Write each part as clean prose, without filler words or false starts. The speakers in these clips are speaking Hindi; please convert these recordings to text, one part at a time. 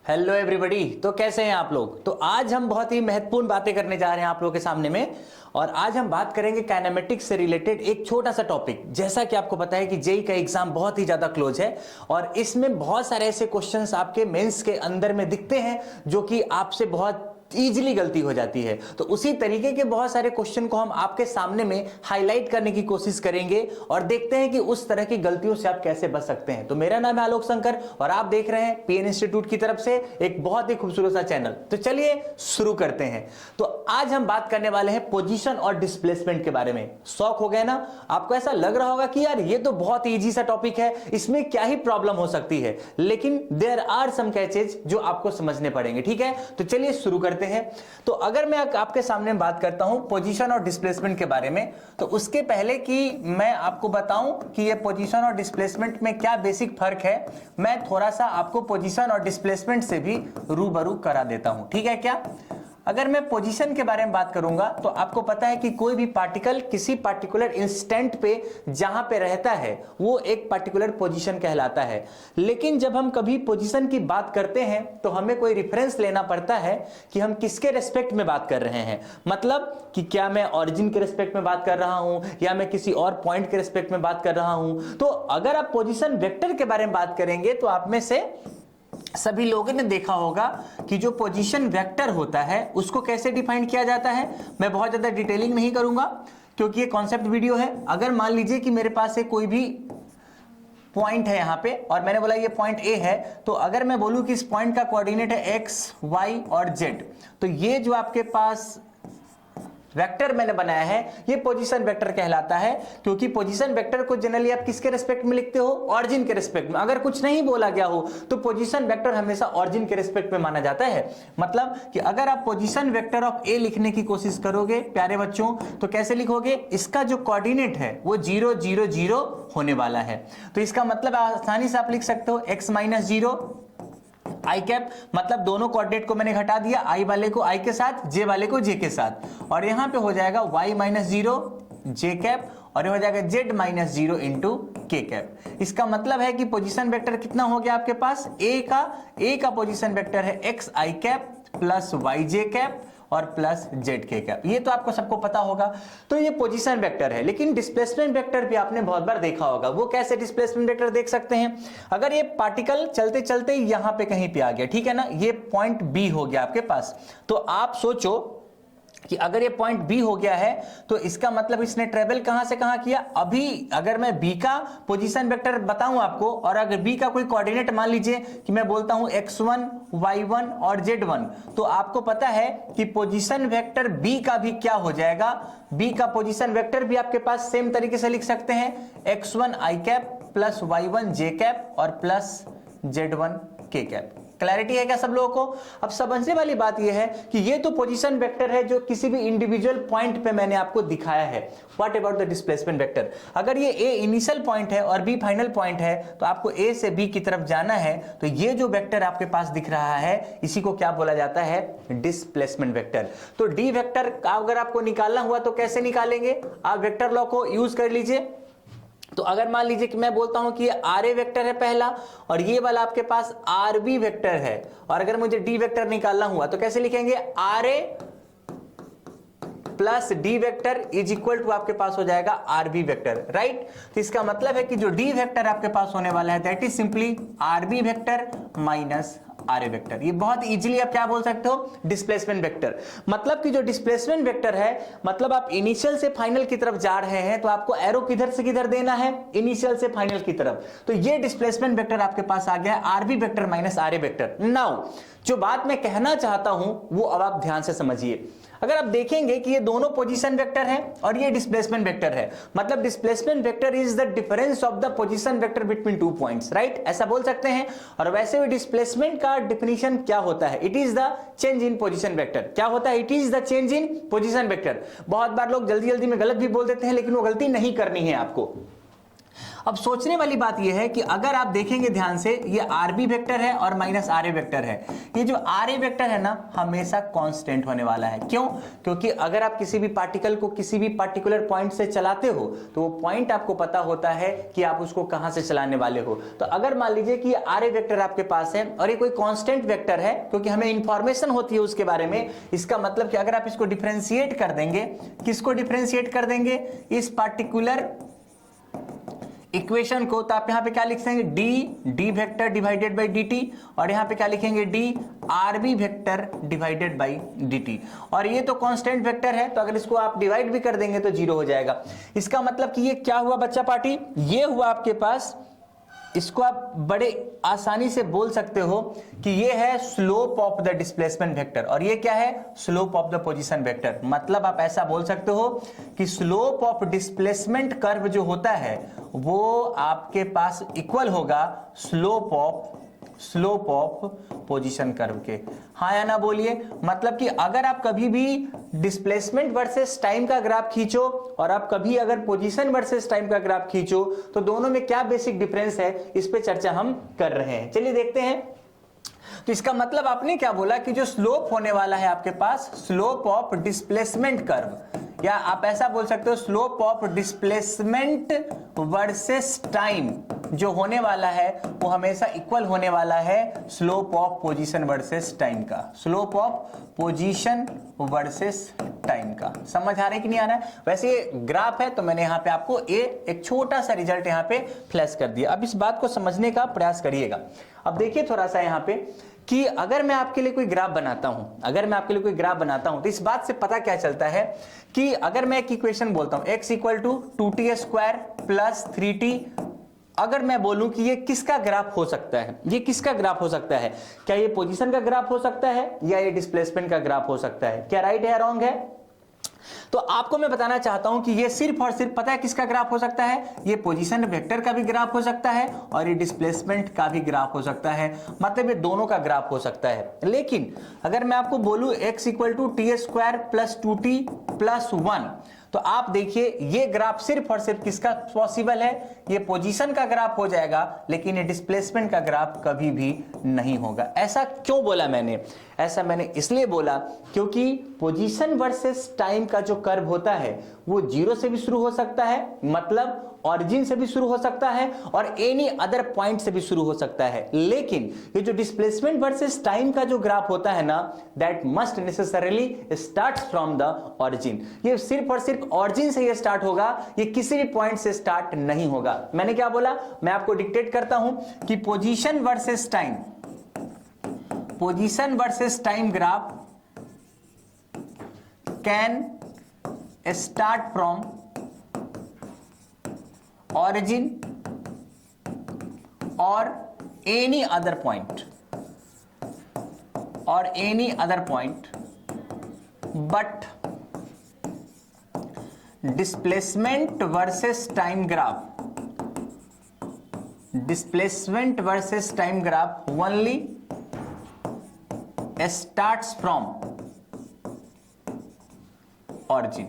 Hello everybody. तो कैसे हैं आप लोग। तो आज हम बहुत ही महत्वपूर्ण बातें करने जा रहे हैं आप लोगों के सामने में। और आज हम बात करेंगे काइनेमेटिक्स से रिलेटेड एक छोटा सा टॉपिक। जैसा कि आपको पता है कि जेई का एग्जाम बहुत ही ज्यादा क्लोज है और इसमें बहुत सारे ऐसे क्वेश्चंस आपके मेंस के अंदर में दिखते हैं जो कि आपसे बहुत इजीली गलती हो जाती है। तो उसी तरीके के बहुत सारे क्वेश्चन को हम आपके सामने में हाईलाइट करने की कोशिश करेंगे और देखते हैं कि उस तरह की गलतियों से आप कैसे बच सकते हैं। तो मेरा नाम है आलोक शंकर और आप देख रहे हैं पीएन इंस्टीट्यूट की तरफ से एक बहुत ही खूबसूरत सा चैनल। तो चलिए शुरू करते हैं। तो आज हम बात करने वाले हैं पोजीशन और डिस्प्लेसमेंट के बारे में। शौक हो गया ना आपको। ऐसा लग रहा होगा कि यार ये तो बहुत ही इजी सा टॉपिक है, इसमें क्या ही प्रॉब्लम हो सकती है, लेकिन देयर आर सम कैचेज जो आपको समझने पड़ेंगे। ठीक है, तो चलिए शुरू करते हैं। तो अगर मैं आपके सामने बात करता हूं पोजीशन और डिस्प्लेसमेंट के बारे में, तो उसके पहले कि मैं आपको बताऊं कि ये पोजीशन और डिस्प्लेसमेंट में क्या बेसिक फर्क है, मैं थोड़ा सा आपको पोजीशन और डिस्प्लेसमेंट से भी रूबरू करा देता हूं। ठीक है क्या। अगर मैं पोजीशन के बारे में बात करूंगा तो आपको पता है कि कोई भी पार्टिकल किसी पार्टिकुलर इंस्टेंट पे जहां पे रहता है वो एक पार्टिकुलर पोजीशन कहलाता है। लेकिन जब हम कभी पोजीशन की बात करते हैं तो हमें कोई रेफरेंस लेना पड़ता है कि हम किसके रेस्पेक्ट में बात कर रहे हैं। मतलब कि क्या मैं ओरिजिन के रेस्पेक्ट में बात कर रहा हूं या मैं किसी और पॉइंट के रेस्पेक्ट में बात कर रहा हूं। तो अगर आप पोजीशन वेक्टर के बारे में बात करेंगे तो आप में से सभी लोगों ने देखा होगा कि जो पोजीशन वेक्टर होता है उसको कैसे डिफाइन किया जाता है। मैं बहुत ज्यादा डिटेलिंग नहीं करूंगा क्योंकि ये कॉन्सेप्ट वीडियो है। अगर मान लीजिए कि मेरे पास है कोई भी पॉइंट है यहां पे और मैंने बोला ये पॉइंट ए है, तो अगर मैं बोलूं कि इस पॉइंट का कोऑर्डिनेट है एक्स, वाई और जेड, तो ये जो आपके पास वेक्टर मैंने बनाया है ये पोजीशन वेक्टर कहलाता है। क्योंकि पोजीशन वेक्टर को जनरली आप किसके रेस्पेक्ट में लिखते हो, ऑरिजिन के रेस्पेक्ट में। अगर कुछ नहीं बोला गया हो तो पोजीशन वेक्टर हमेशा ऑरिजिन के रेस्पेक्ट में माना जाता है। मतलब कि अगर आप पोजीशन वेक्टर ऑफ ए लिखने की कोशिश करोगे प्यारे बच्चों, तो कैसे लिखोगे, इसका जो कोऑर्डिनेट है वो 0 0 0 होने वाला है। तो इसका मतलब आसानी से आप लिख सकते हो x - 0 आई कैप। मतलब दोनों कोऑर्डिनेट को मैंने घटा दिया, आई वाले को आई के साथ, जे वाले को जे के साथ, और यहां पे हो जाएगा y - 0 जे कैप और ये हो जाएगा z - 0 इंटू के कैप। इसका मतलब है कि पोजीशन वेक्टर कितना हो गया आपके पास, a का पोजीशन वेक्टर है x आई कैप प्लस y जे कैप और प्लस जेड के कैप। ये तो आपको सबको पता होगा। तो ये पोजीशन वेक्टर है। लेकिन डिस्प्लेसमेंट वेक्टर भी आपने बहुत बार देखा होगा। वो कैसे डिस्प्लेसमेंट वेक्टर देख सकते हैं, अगर ये पार्टिकल चलते चलते यहां पे कहीं पे आ गया, ठीक है ना, ये पॉइंट बी हो गया आपके पास, तो आप सोचो कि अगर ये पॉइंट बी हो गया है तो इसका मतलब इसने ट्रेवल कहां से कहां किया। अभी अगर मैं बी का पोजीशन वेक्टर बताऊं आपको और अगर बी का कोई कोऑर्डिनेट मान लीजिए कि मैं बोलता हूं x1, y1 और z1, तो आपको पता है कि पोजीशन वेक्टर बी का भी क्या हो जाएगा, बी का पोजीशन वेक्टर भी आपके पास सेम तरीके से लिख सकते हैं, x1 आई कैप प्लस y1 जे कैप और प्लस z1 के कैप। क्लैरिटी है क्या सब लोगों को। अब समझने वाली बात यह है कि ये तो पोजीशन वेक्टर है जो किसी भी इंडिविजुअल पॉइंट पे मैंने आपको दिखाया है। What about the displacement vector. अगर ये ए इनिशियल पॉइंट है और बी फाइनल पॉइंट है तो आपको ए से बी की तरफ जाना है, तो ये जो वेक्टर आपके पास दिख रहा है इसी को क्या बोला जाता है, डिस्प्लेसमेंट वेक्टर। तो डी वेक्टर अगर आपको निकालना हुआ तो कैसे निकालेंगे, आप वेक्टर लॉ को यूज कर लीजिए। तो अगर मान लीजिए कि मैं बोलता हूं कि ये आर ए वेक्टर है पहला और ये वाला आपके पास आर बी वेक्टर है, और अगर मुझे डी वेक्टर निकालना हुआ तो कैसे लिखेंगे, R A plus D vector is equal to आपके पास हो जाएगा आर बी वेक्टर, राइट। तो इसका मतलब है कि जो डी वेक्टर आपके पास होने वाला है that is simply R B vector minus R A vector. ये बहुत इजीली आप क्या बोल सकते हो, डिस्प्लेसमेंट वेक्टर। मतलब कि जो डिस्प्लेसमेंट वेक्टर है, मतलब आप इनिशियल से फाइनल की तरफ जा रहे हैं तो आपको एरो किधर से किधर देना है, इनिशियल से फाइनल की तरफ। तो ये डिस्प्लेसमेंट वेक्टर आपके पास आ गया है R B vector minus R A vector. Now जो बात मैं कहना चाहता हूं वो अब आप ध्यान से समझिए। अगर आप देखेंगे कि ये दोनों पोजीशन वेक्टर है और ये डिस्प्लेसमेंट वेक्टर है, मतलब displacement vector is the difference of the position vector between two points, right, ऐसा बोल सकते हैं। और वैसे भी डिस्प्लेसमेंट का डिफिनीशन क्या होता है, it is the change in position vector. क्या होता है, it is the change in position vector. बहुत बार लोग जल्दी जल्दी में गलत भी बोल देते हैं, लेकिन वो गलती नहीं करनी है आपको। अब सोचने वाली बात यह है कि अगर आप देखेंगे ध्यान से, ये आरबी वेक्टर है और माइनस आर ए वेक्टर है। ये जो आर ए वेक्टर है ना, हमेशा कांस्टेंट होने वाला है। क्यों? क्योंकि अगर आप किसी भी पार्टिकल को किसी भी पर्टिकुलर पॉइंट से चलाते हो तो वो पॉइंट आपको पता होता है कि आप उसको कहां से चलाने वाले हो। तो अगर मान लीजिए कि आर ए वेक्टर आपके पास है और ये कोई कांस्टेंट वेक्टर है, क्योंकि हमें इंफॉर्मेशन होती है उसके बारे में, इसका मतलब कि अगर आप इसको डिफरेंशिएट कर देंगे, किसको डिफरेंशिएट कर देंगे? इस पार्टिकुलर इक्वेशन को, तो आप यहां पे क्या लिख देंगे? D vector divided by D T, और यहां पे क्या लिखेंगे? D R B vector divided by D T. और ये तो कांस्टेंट वेक्टर है, तो अगर इसको आप डिवाइड भी कर देंगे तो जीरो हो जाएगा। इसका मतलब कि ये क्या हुआ बच्चा पार्टी? ये हुआ आपके पास, इसको आप बड़े आसानी से बोल सकते हो कि ये है slope of the displacement vector, और ये क्या है? Slope of the position vector. मतलब आप ऐसा बोल सकते हो कि स्लोप ऑफ डिस्प्लेसमेंट कर्व जो होता है वो आपके पास इक्वल होगा स्लोप ऑफ पोजीशन कर्व के। हाँ या ना बोलिए। मतलब कि अगर आप कभी भी डिस्प्लेसमेंट वर्सेस टाइम का ग्राफ खींचो और आप कभी अगर पोजीशन वर्सेस टाइम का ग्राफ खींचो, तो दोनों में क्या बेसिक डिफरेंस है, इस पे चर्चा हम कर रहे हैं। चलिए देखते हैं। तो इसका मतलब आपने क्या बोला कि जो स्लोप होने वाला है आपके पास, स्लोप ऑफ डिस्प्लेसमेंट कर्व, या आप ऐसा बोल सकते हो slope of displacement versus time जो होने वाला है वो हमेशा इक्वल होने वाला है slope of position versus time का। Slope of position versus time का। समझ आ रहा है कि नहीं आ रहा है? वैसे ये ग्राफ है तो मैंने यहां पे आपको एक छोटा सा रिजल्ट यहां पे फ्लैश कर दिया। अब इस बात को समझने का प्रयास करिएगा। अब देखिए थोड़ा सा यहां पे कि अगर मैं आपके लिए कोई ग्राफ बनाता हूं, तो इस बात से पता क्या चलता है कि अगर मैं एक इक्वेशन बोलता हूं x equal to 2t square plus 3t, अगर मैं बोलूं कि ये किसका ग्राफ हो सकता है, ये किसका ग्राफ हो सकता है? क्या ये पोजीशन का ग्राफ हो सकता है या ये डिस्प्लेसमेंट का ग्राफ हो सकता है? क्या राइट है या रॉन्ग है? तो आपको मैं बताना चाहता हूं कि ये सिर्फ और सिर्फ पता है किसका ग्राफ हो सकता है? ये पोजीशन वेक्टर का भी ग्राफ हो सकता है और ये डिस्प्लेसमेंट का भी ग्राफ हो सकता है। मतलब ये दोनों का ग्राफ हो सकता है। लेकिन अगर मैं आपको बोलूं x equal to T square plus 2t plus 1, तो आप देखिए ये ग्राफ सिर्फ और सिर्फ किसका पॉसिबल है? ये पोजीशन का ग्राफ हो जाएगा, लेकिन ये डिस्प्लेसमेंट का ग्राफ कभी भी नहीं होगा। ऐसा क्यों बोला मैंने? ऐसा मैंने इसलिए बोला क्योंकि पोजीशन वर्सेस टाइम का जो कर्व होता है वो जीरो से भी शुरू हो सकता है, मतलब ऑरिजिन से भी शुरू हो सकता है, और एनी अदर पॉइंट से भी शुरू हो सकता है। लेकिन ये जो डिस्प्लेसमेंट वर्सेस टाइम का जो ग्राफ होता है ना, that must necessarily start from the origin. ये सिर्फ और सिर्फ ऑरिजिन से ये स्टार्ट होगा, ये किसी भी पॉइंट से स्टार्ट नहीं होगा। मैंने क्या बोला? मैं आपको डिक्टेट करता हूं कि position versus time graph can start from origin or any other point but displacement versus time graph only starts from origin।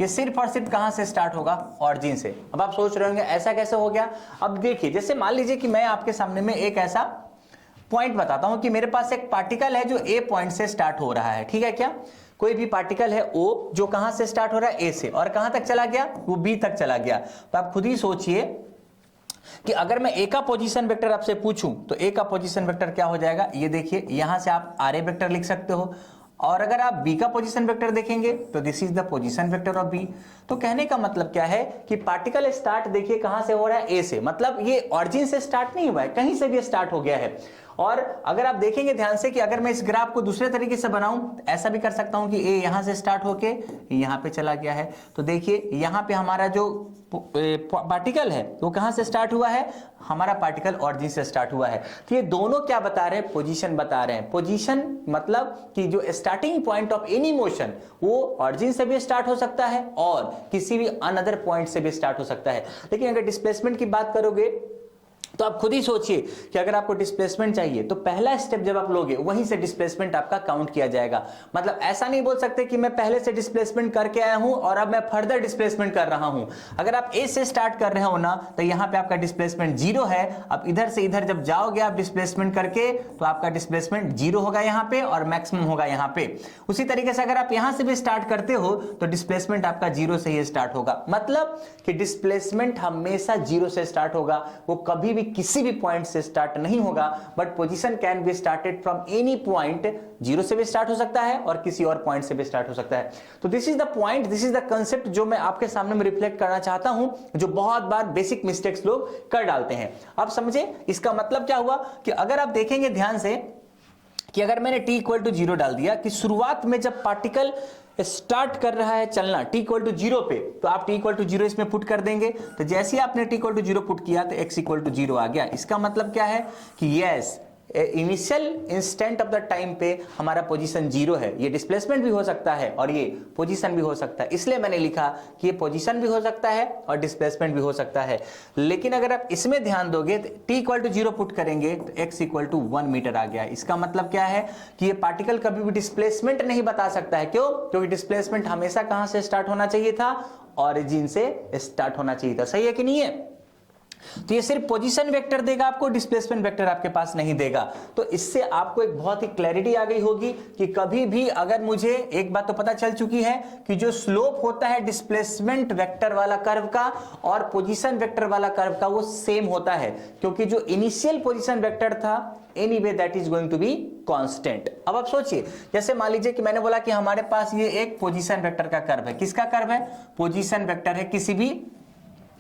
ये सिर्फ और सिर्फ कहां से स्टार्ट होगा? ऑरिजिन से। अब आप सोच रहे होंगे ऐसा कैसे हो गया? अब देखिए, जैसे मान लीजिए कि मैं आपके सामने में एक ऐसा पॉइंट बताता हूं कि मेरे पास एक पार्टिकल है जो ए पॉइंट से स्टार्ट हो रहा है, ठीक है क्या? कोई भी पार्टिकल है ओ जो कहां से स्टार्ट हो रहा है? ए से, और कहां तक चला गया? वो बी तक चला गया। तो आप खुद ही सोचिए कि अगर मैं ए का पोजीशन वेक्टर आपसे पूछूं तो ए का पोजीशन वेक्टर क्या हो जाएगा? ये देखिए, यहां से आप आर ए वेक्टर लिख सकते हो, और अगर आप बी का पोजीशन वेक्टर देखेंगे तो this is the position vector of B. तो कहने का मतलब क्या है कि पार्टिकल स्टार्ट देखिए कहां से हो रहा है? ए से। मतलब ये ऑरिजिन से स्टार्ट नहीं हुआ है, कहीं से भी स्टार्ट हो गया है। और अगर आप देखेंगे ध्यान से कि अगर मैं इस ग्राफ को दूसरे तरीके से बनाऊं, ऐसा भी कर सकता हूं कि ए यहां से स्टार्ट होके यहां पे चला गया है। तो देखिए यहां पे हमारा जो पार्टिकल है वो कहां से स्टार्ट हुआ है? हमारा पार्टिकल ऑरिजिन से स्टार्ट हुआ है। तो ये दोनों क्या बता रहे हैं? पोजीशन बता रहे हैं। पोजीशन मतलब कि जो starting point of any motion वो ऑरिजिन से भी स्टार्ट हो सकता है और किसी भी अनदर पॉइंट से भी स्टार्ट हो सकता है। लेकिन अगर डिस्प्लेसमेंट की बात करोगे तो तो आप खुद ही सोचिए कि अगर आपको डिस्प्लेसमेंट चाहिए तो पहला स्टेप जब आप लोगे वहीं से डिस्प्लेसमेंट आपका काउंट किया जाएगा। मतलब ऐसा नहीं बोल सकते कि मैं पहले से डिस्प्लेसमेंट करके आया हूं और अब मैं फर्दर डिस्प्लेसमेंट कर रहा हूं। अगर आप ए से स्टार्ट कर रहे हो ना तो यहां पे आपका डिस्प्लेसमेंट 0 है। अब इधर से इधर जब जाओगे आप डिस्प्लेसमेंट करके तो आपका डिस्प्लेसमेंट 0 होगा यहां पे और मैक्सिमम होगा यहां पे। उसी तरीके से अगर आप यहां से भी स्टार्ट करते हो तो डिस्प्लेसमेंट आपका 0 से ही स्टार्ट होगा। मतलब कि डिस्प्लेसमेंट हमेशा 0 से स्टार्ट होगा, वो कभी भी किसी भी पॉइंट से स्टार्ट नहीं होगा। But position can be started from any point, 0 से भी स्टार्ट हो सकता है और किसी और पॉइंट से भी स्टार्ट हो सकता है। तो this is the point, this is the concept जो मैं आपके सामने में रिफ्लेक्ट करना चाहता हूं, जो बहुत बार बेसिक मिस्टेक्स लोग कर डालते हैं। अब समझे इसका मतलब क्या हुआ कि अगर आप देखेंगे ध्यान से कि अगर मैंने t इक्वल टू 0 डाल दिया कि शुरुआत में जब पार्टिकल स्टार्ट कर रहा है चलना t इक्वल टू 0 पे, तो आप t इक्वल टू 0 इसमें पुट कर देंगे। तो जैसे ही आपने t इक्वल टू 0 पुट किया तो x इक्वल टू 0 आ गया। इसका मतलब क्या है कि yes initial instant of the time पे हमारा पोजीशन 0 है। ये डिस्प्लेसमेंट भी हो सकता है और ये पोजीशन भी हो सकता है, इसलिए मैंने लिखा कि ये पोजीशन भी हो सकता है और डिस्प्लेसमेंट भी हो सकता है। लेकिन अगर आप इसमें ध्यान दोगे तो t इक्वल टू 0 पुट करेंगे तो x इक्वल टू 1 मीटर आ गया। इसका मतलब क्या है कि ये पार्टिकल कभी भी डिस्प्लेसमेंट नहीं बता सकता है। क्यों? क्योंकि डिस्प्लेसमेंट हमेशा कहां से स्टार्ट होना चाहिए था? ऑरिजिन से स्टार्ट होना चाहिए था। सही है कि नहीं है? तो ये सिर्फ पोजीशन वेक्टर देगा आपको, डिस्प्लेसमेंट वेक्टर आपके पास नहीं देगा। तो इससे आपको एक बहुत ही क्लैरिटी आ गई होगी कि कभी भी अगर मुझे एक बात तो पता चल चुकी है कि जो स्लोप होता है डिस्प्लेसमेंट वेक्टर वाला कर्व का और पोजीशन वेक्टर वाला कर्व का वो सेम होता है, क्योंकि जो इनिशियल पोजीशन वेक्टर था anyway that is going to be constant. अब आप सोचिए, जैसे मान लीजिए कि मैंने बोला कि हमारे पास ये एक पोजीशन वेक्टर का कर्व है। किसका कर्व है? पोजीशन वेक्टर है किसी भी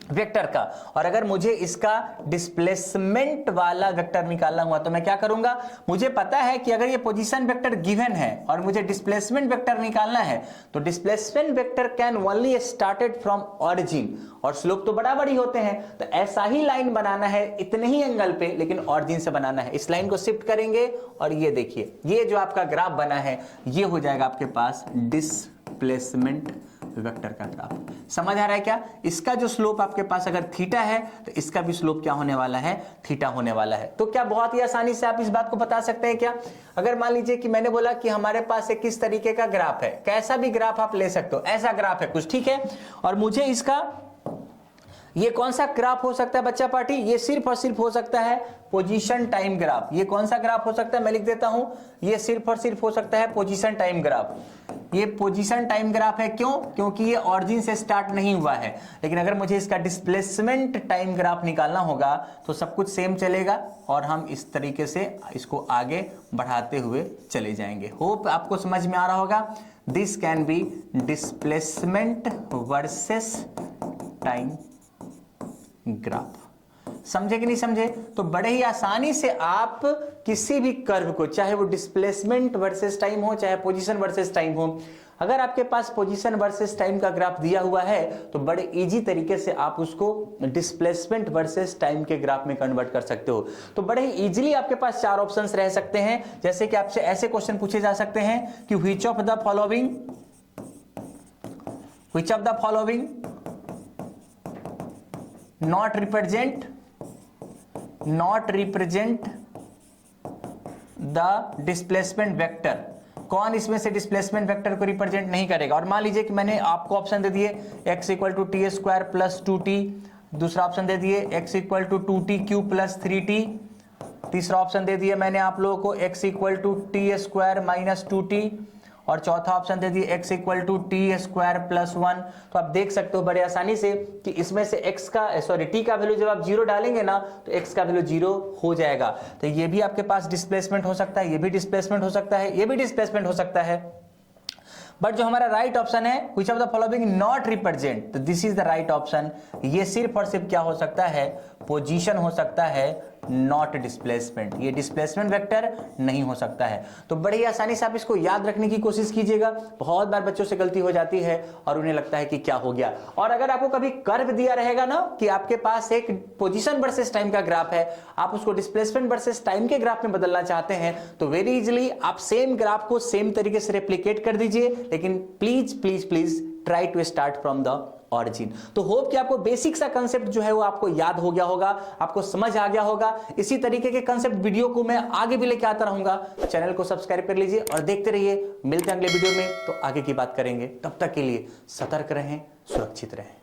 वेक्टर का। और अगर मुझे इसका डिस्प्लेसमेंट वाला वेक्टर निकालना हुआ तो मैं क्या करूंगा? मुझे पता है कि अगर ये पोजीशन वेक्टर गिवन है और मुझे डिस्प्लेसमेंट वेक्टर निकालना है तो displacement vector can only started from origin, और स्लोप तो बराबर ही होते हैं। तो ऐसा ही लाइन बनाना है इतने ही एंगल पे, लेकिन ऑरिजिन से बनाना है। इस लाइन को शिफ्ट करेंगे और ये देखिए ये जो आपका ग्राफ बना है ये हो जाएगा आपके पास डिस्प्लेसमेंट वेक्टर का ग्राफ। समझ आ रहा है क्या? इसका जो स्लोप आपके पास अगर थीटा है तो इसका भी स्लोप क्या होने वाला है? थीटा होने वाला है। तो क्या बहुत ही आसानी से आप इस बात को बता सकते हैं क्या? अगर मान लीजिए कि मैंने बोला कि हमारे पास एक किस तरीके का ग्राफ है, कैसा भी ग्राफ आप ले सकते हो, ऐसा ग्राफ है कुछ, ठीक है, और मुझे इसका ये कौन सा ग्राफ हो सकता है बच्चा पार्टी? ये सिर्फ और सिर्फ हो सकता है पोजीशन टाइम ग्राफ। ये कौन सा ग्राफ हो सकता है? मैं लिख देता हूं, ये सिर्फ और सिर्फ हो सकता है पोजीशन टाइम ग्राफ। ये पोजीशन टाइम ग्राफ है। क्यों? क्योंकि ये ऑरिजिन से स्टार्ट नहीं हुआ है। लेकिन अगर मुझे इसका डिस्प्लेसमेंट टाइम ग्राफ निकालना होगा तो सब कुछ सेम चलेगा और हम इस तरीके से इसको आगे बढ़ाते हुए चले जाएंगे। होप आपको समझ में आ रहा होगा। This can be displacement versus time graph. समझे कि नहीं समझे? तो बड़े ही आसानी से आप किसी भी कर्व को, चाहे वो डिस्प्लेसमेंट वर्सेस टाइम हो चाहे पोजीशन वर्सेस टाइम हो, अगर आपके पास पोजीशन वर्सेस टाइम का ग्राफ दिया हुआ है तो बड़े इजी तरीके से आप उसको डिस्प्लेसमेंट वर्सेस टाइम के ग्राफ में कन्वर्ट कर सकते हो। तो बड़े ही इजीली आपके पास 4 ऑप्शंस रह सकते हैं। जैसे कि आपसे ऐसे क्वेश्चन पूछे जा सकते हैं कि which of the following not represent the displacement vector। कौन इसमें से डिस्प्लेसमेंट वेक्टर को रिप्रेजेंट नहीं करेगा? और मान लीजिए कि मैंने आपको ऑप्शन दे दिए x equal to T square plus 2t, दूसरा ऑप्शन दे दिए x equal to 2t cube plus 3t, तीसरा ऑप्शन दे दिए मैंने आप लोगों को x equal to T square minus 2t, और चौथा ऑप्शन दे दिए x equal to T square plus 1। तो आप देख सकते हो बड़े आसानी से कि इसमें से t का वैल्यू जब आप 0 डालेंगे ना तो x का वैल्यू 0 हो जाएगा। तो ये भी आपके पास डिस्प्लेसमेंट हो सकता है, ये भी डिस्प्लेसमेंट हो सकता है, ये भी डिस्प्लेसमेंट हो सकता है। बट जो हमारा राइट ऑप्शन है which of the following not represent, तो this is the right option. ये सिर्फ और सिर्फ क्या हो सकता है? पोजीशन हो सकता है, नॉट डिस्प्लेसमेंट। ये डिस्प्लेसमेंट वेक्टर नहीं हो सकता है। तो बड़ी ही आसानी से आप इसको याद रखने की कोशिश कीजिएगा। बहुत बार बच्चों से गलती हो जाती है और उन्हें लगता है कि क्या हो गया। और अगर आपको कभी कर्व दिया रहेगा ना कि आपके पास एक पोजीशन वर्सेस टाइम का ग्राफ है, आप उसको डिस्प्लेसमेंट वर्सेस टाइम के ग्राफ में बदलना चाहते हैं तो वेरी इजीली आप सेम ग्राफ को सेम तरीके से रेप्लिकेट कर दीजिए। लेकिन please please please try to start from the origin. तो होप कि आपको बेसिक सा कंसेप्ट जो है वो आपको याद हो गया होगा, आपको समझ आ गया होगा। इसी तरीके के कंसेप्ट वीडियो को मैं आगे भी लेके आता रहूंगा। चैनल को सब्सक्राइब कर लीजिए और देखते रहिए। मिलते हैं अगले वीडियो में, तो आगे की बात करेंगे। तब तक के लिए सतर्क रहें, सुरक्षित रहें।